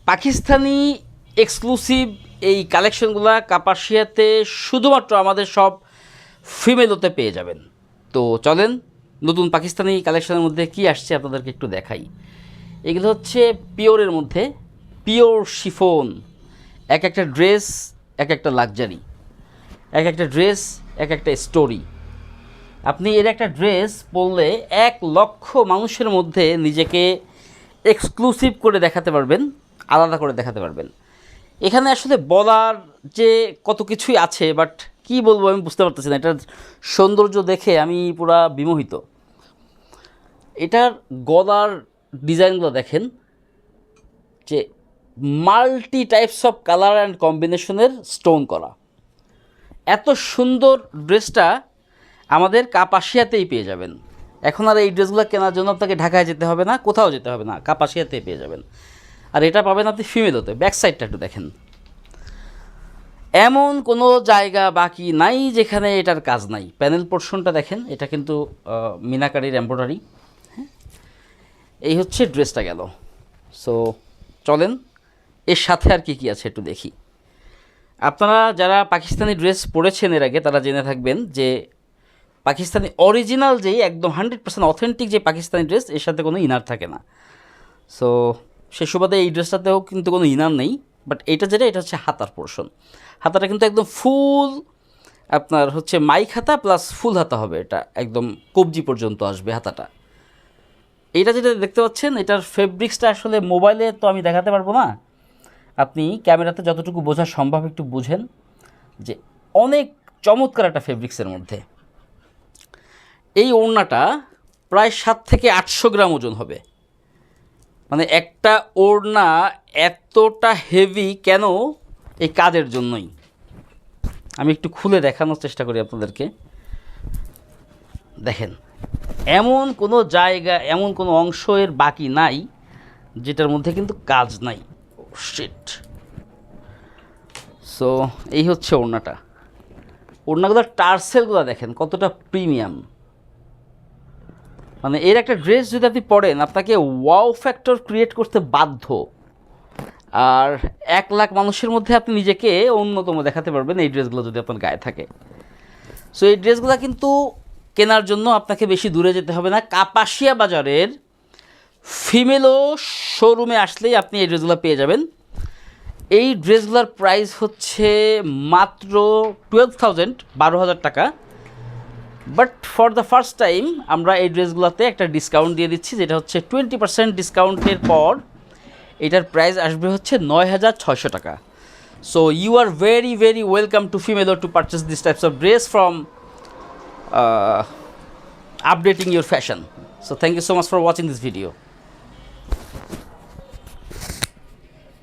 Pakistani exclusive এই কালেকশনগুলো কাপাসিয়াতে শুধুমাত্র আমাদের সব ফিমেলোতে পেয়ে যাবেন। তো চলেন নতুন পাকিস্তানি কালেকশনের মধ্যে কি আসছে আপনাদেরকে একটু দেখাই। এগুলো হচ্ছে পিওরের মধ্যে, পিওর শিফন। এক একটা ড্রেস এক একটা লাক্সারি, এক একটা ড্রেস এক একটা স্টোরি। আপনি এর একটা ড্রেস পরলে 1,00,000 মানুষের মধ্যে নিজেকে এক্সক্লুসিভ করে দেখাতে পারবেন, আলাদা করে দেখাতে পারবেন। এখানে আসলে বলার যে কত কিছুই আছে, বাট কি বলবো আমি বুঝতে পারতেছি না। এটার সৌন্দর্য দেখে আমি পুরা বিমোহিত। এটার গলার ডিজাইনগুলো দেখেন, যে multi types of colour and কম্বিনেশনের স্টোন করা। এত সুন্দর ড্রেসটা আমাদের কাপাসিয়াতেই পেয়ে যাবেন। এখন আর এই ড্রেসগুলো কেনার জন্য আপনাকে ঢাকায় যেতে হবে না, কোথাও যেতে হবে না, কাপাসিয়াতেই পেয়ে যাবেন। আর এটা পাবেন আপনি ফিমেলতে। ব্যাক সাইডটা একটু দেখেন, এমন কোনো জায়গা বাকি নাই যেখানে এটার কাজ নাই। প্যানেল পোর্শনটা দেখেন, এটা কিন্তু মিনাকারির এমব্রয়ডারি। হ্যাঁ, এই হচ্ছে ড্রেসটা গেল। সো চলেন এর সাথে আর কি আছে একটু দেখি। আপনারা যারা পাকিস্তানি ড্রেস পরেছেন এর আগে তারা জেনে থাকবেন যে পাকিস্তানি অরিজিনাল যেই একদম 100% অথেন্টিক যে পাকিস্তানি ড্রেস, এর সাথে কোনো ইনার থাকে না। সো সে সুবাদে এই ড্রেসটাতেও কিন্তু কোনো ইনার নেই। বাট এইটা যেটা, এটা হচ্ছে হাতার পোর্শন। হাতাটা কিন্তু একদম ফুল আপনার হচ্ছে মাইক হাতা প্লাস ফুল হাতা হবে। এটা একদম কবজি পর্যন্ত আসবে হাতাটা। এইটা যেটা দেখতে পাচ্ছেন, এটার ফেব্রিক্সটা আসলে মোবাইলে তো আমি দেখাতে পারবো না, আপনি ক্যামেরাতে যতটুকু বোঝা সম্ভব একটু বুঝেন যে অনেক চমৎকার একটা ফেব্রিক্সের মধ্যে। এই ওড়নাটা প্রায় 7 থেকে 800 গ্রাম ওজন হবে। মানে একটা ওড়না এতটা হেভি কেন? এই কাজের জন্যই। আমি একটু খুলে দেখানোর চেষ্টা করি আপনাদেরকে। দেখেন, এমন কোনো জায়গা, এমন কোনো অংশ এর বাকি নাই যেটার মধ্যে কিন্তু কাজ নাই। শিট। সো এই হচ্ছে ওড়নাটা। ওড়নাগুলোর টার্সেলগুলো দেখেন কতটা প্রিমিয়াম। মানে এর একটা ড্রেস যদি আপনি পরেন, আপনাকে ওয়াও ফ্যাক্টর ক্রিয়েট করতে বাধ্য। আর 1,00,000 মানুষের মধ্যে আপনি নিজেকে অন্যতম দেখাতে পারবেন এই ড্রেসগুলো যদি আপনার গায়ে থাকে। সো এই ড্রেসগুলো কিন্তু কেনার জন্য আপনাকে বেশি দূরে যেতে হবে না। কাপাসিয়া বাজারের ফিমেলও শোরুমে আসলেই আপনি এই ড্রেসগুলো পেয়ে যাবেন। এই ড্রেসগুলোর প্রাইস হচ্ছে মাত্র 12,000 টাকা। But for the first time আমরা এই ড্রেসগুলোতে একটা ডিসকাউন্ট দিয়ে দিচ্ছি, যেটা হচ্ছে 20% ডিসকাউন্টের পর এটার প্রাইস আসবে হচ্ছে 9,600 টাকা। So you are very very welcome to Femelo to purchase this types of dress from updating your fashion. So thank you so much for watching this video.